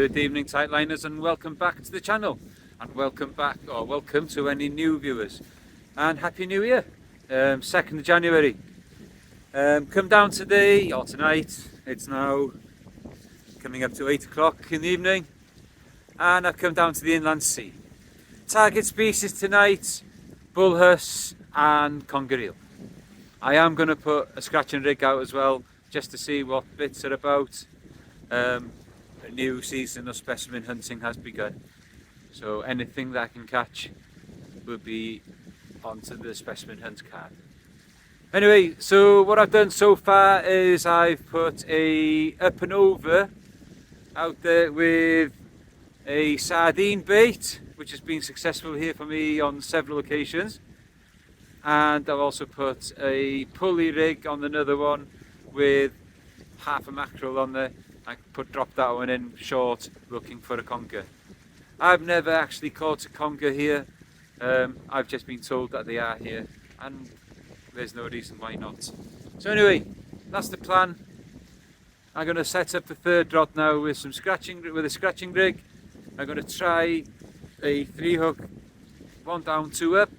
good evening, Tightliners, and welcome back to the channel, and welcome to any new viewers, and Happy New Year. 2nd of January. Come down today or tonight. It's now coming up to 8 o'clock in the evening, and I've come down to the inland sea. Target species tonight: bullhuss and conger eel. I am going to put a scratching rig out as well, just to see what bits are about. A new season of specimen hunting has begun, so anything that I can catch will be onto the specimen hunt card. Anyway, so what I've done so far is I've put a up and over out there with a sardine bait, which has been successful here for me on several occasions, and I've also put a pulley rig on another one with half a mackerel on there. I dropped that one in short, looking for a conger. I've never actually caught a conger here. I've just been told that they are here, and there's no reason why not. So anyway, that's the plan. I'm going to set up the third rod now with a scratching rig. I'm going to try a 3-hook, 1 down, 2 up,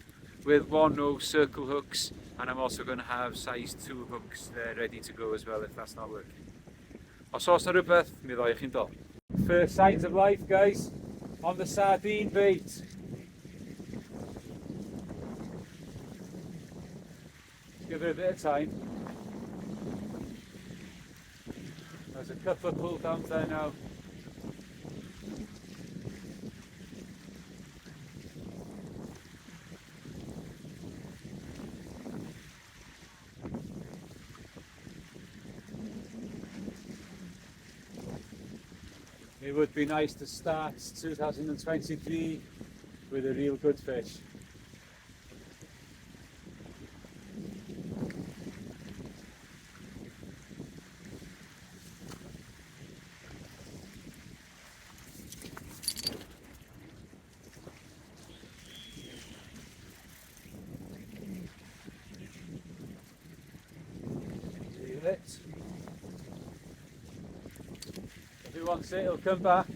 with 1/0 circle hooks, and I'm also going to have size 2 hooks there ready to go as well if that's not working. Os oes na rhywbeth, mi ddoi chi'n dod. First signs of life, guys, on the sardine bait. Give it a bit of time. There's a couple of pull downs there now. It would be nice to start 2023 with a real good fish. Leave it. If he wants it, he'll come back.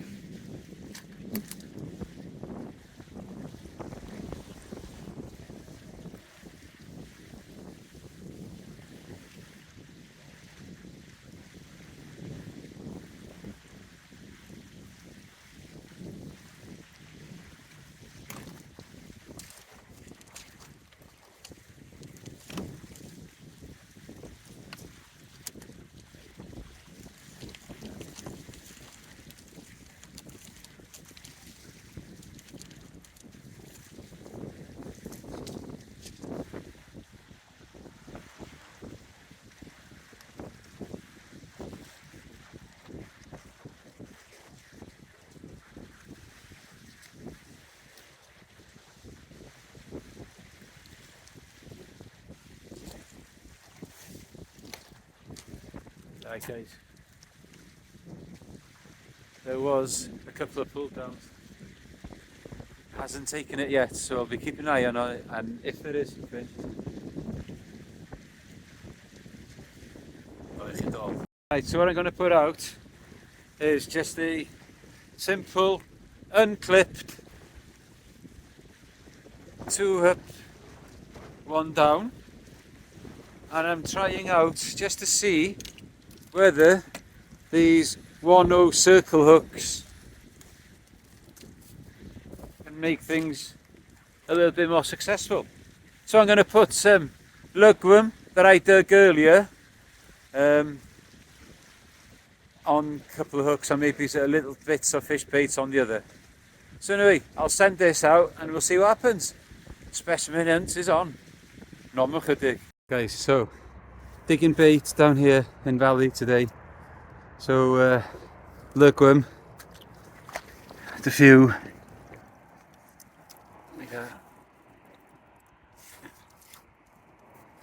Right, guys, there was a couple of pull downs. Hasn't taken it yet, so I'll be keeping an eye on it, and if there is something, right, so what I'm going to put out is just a simple unclipped 2 up, 1 down, and I'm trying out just to see whether these 1/0 circle hooks can make things a little bit more successful. So I'm going to put some lugworm that I dug earlier on a couple of hooks, and maybe a little bits of fish baits on the other. So anyway, I'll send this out and we'll see what happens. Specimen hunt is on. Normal chydig. Guys, so digging bait down here in Valley today. So lugworm, a few.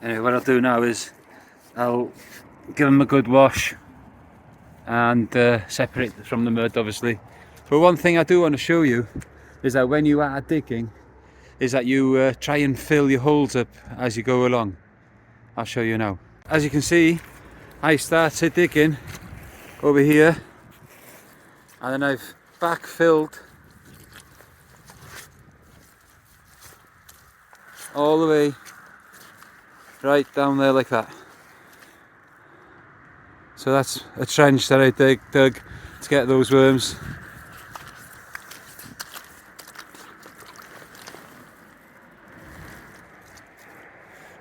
Anyway, what I'll do now is I'll give them a good wash and separate them from the mud, obviously. But one thing I do want to show you is that when you are digging, is that you try and fill your holes up as you go along. I'll show you now. As you can see, I started digging over here, and then I've backfilled all the way right down there like that. So that's a trench that I dug to get those worms.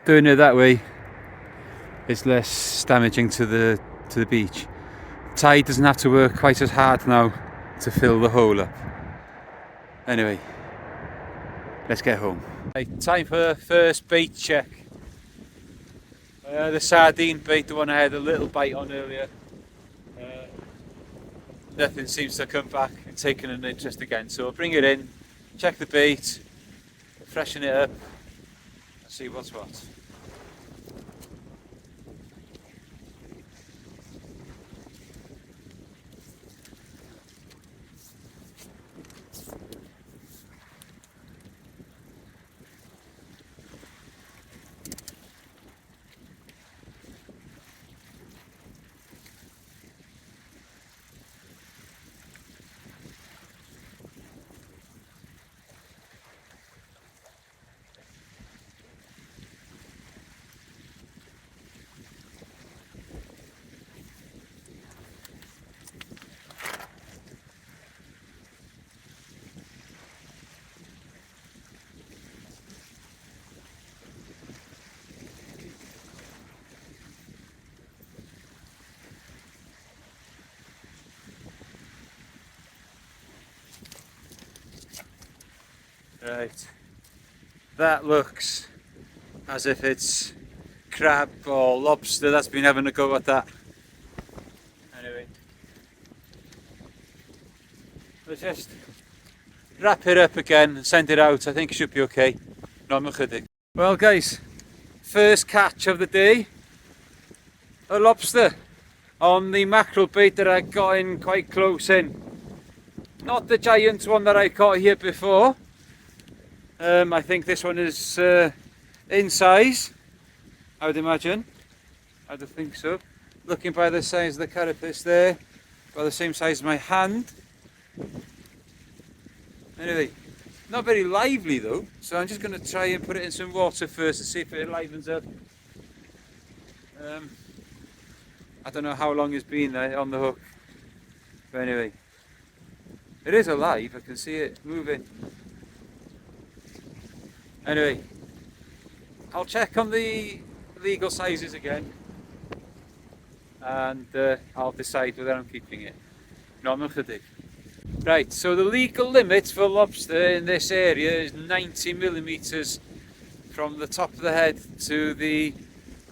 Doing it that way is less damaging to the beach. Tide doesn't have to work quite as hard now to fill the hole up. Anyway, let's get home. Right, time for the first bait check. The sardine bait, the one I had a little bite on earlier. Nothing seems to come back and taking an interest again. So I'll bring it in, check the bait, freshen it up, and see what's what. Right, that looks as if it's crab or lobster that's been having a go at that. Anyway, let's just wrap it up again and send it out. I think it should be okay. Well guys, first catch of the day, a lobster on the mackerel bait that I got in quite close in. Not the giant one that I caught here before. I think this one is in size, I would imagine. I would think so. Looking by the size of the carapace there, about the same size as my hand. Anyway, not very lively though, so I'm just going to try and put it in some water first to see if it livens up. I don't know how long it's been there on the hook, but anyway, it is alive. I can see it moving. Anyway, I'll check on the legal sizes again and I'll decide whether I'm keeping it. Right, so the legal limit for lobster in this area is 90 millimeters from the top of the head to the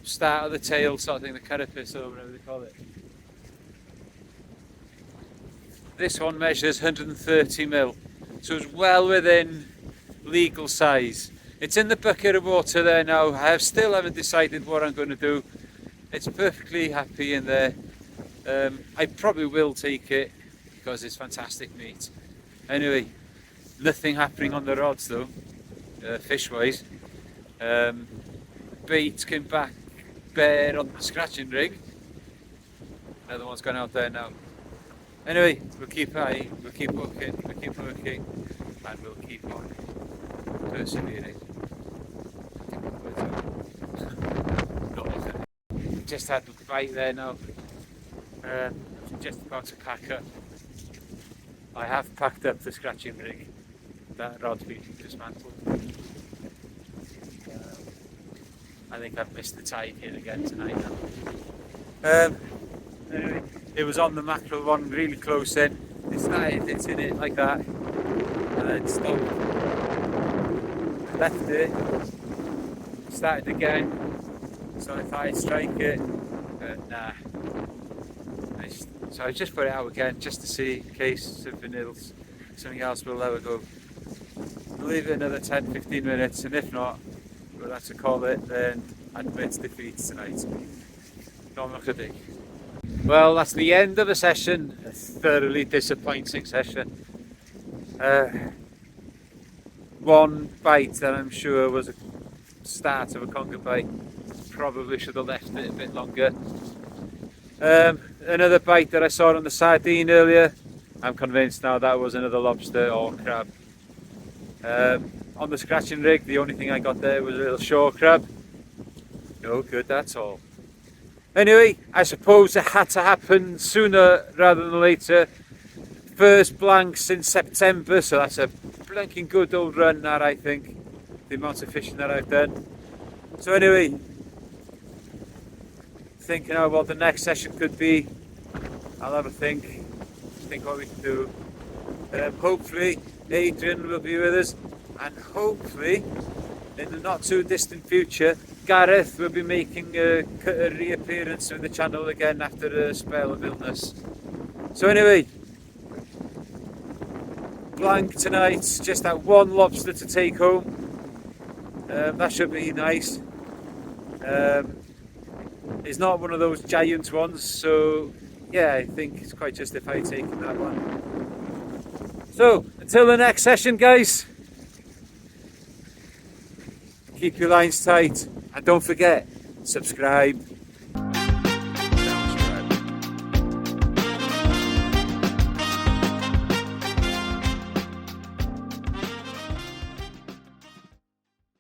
start of the tail, sort of thing, the carapace or whatever they call it. This one measures 130 mil, so it's well within legal size. It's in the bucket of water there now. I still haven't decided what I'm going to do. It's perfectly happy in there. I probably will take it because it's fantastic meat. Anyway, nothing happening on the rods though, fish wise. Bait came back bare on the scratching rig. Another one's gone out there now. Anyway, we'll keep eyeing, we'll keep working, and we'll keep on persevering. Just had the bite there now. I'm just about to pack up. I have packed up the scratching rig. That rod's been dismantled. I think I've missed the tide here again tonight now. Anyway, it was on the mackerel one really close in. It started hitting it like that and then stopped. Left it, started again, so I thought I'd strike it, but nah. So I just put it out again just to see in case something else will let it go. We'll leave it another 10-15 minutes, and if not, we'll have to call it then admit defeat tonight. Well, that's the end of the session. A thoroughly disappointing session. One bite that I'm sure was a start of a conger bite. Probably should have left it a bit longer. Another bite that I saw on the sardine earlier. I'm convinced now that was another lobster or crab. On the scratching rig, the only thing I got there was a little shore crab. No good, that's all. Anyway, I suppose it had to happen sooner rather than later. First blank since September, so that's a blanking good old run, that, I think. The amount of fishing that I've done. So anyway, thinking out what the next session could be. I'll have a think what we can do. Hopefully Adrian will be with us, and hopefully in the not too distant future Gareth will be making a reappearance with the channel again after a spell of illness. So anyway, blank tonight, just that one lobster to take home. That should be nice. It's not one of those giant ones, so yeah, I think it's quite justified taking that one. So until the next session, guys, keep your lines tight and don't forget, subscribe.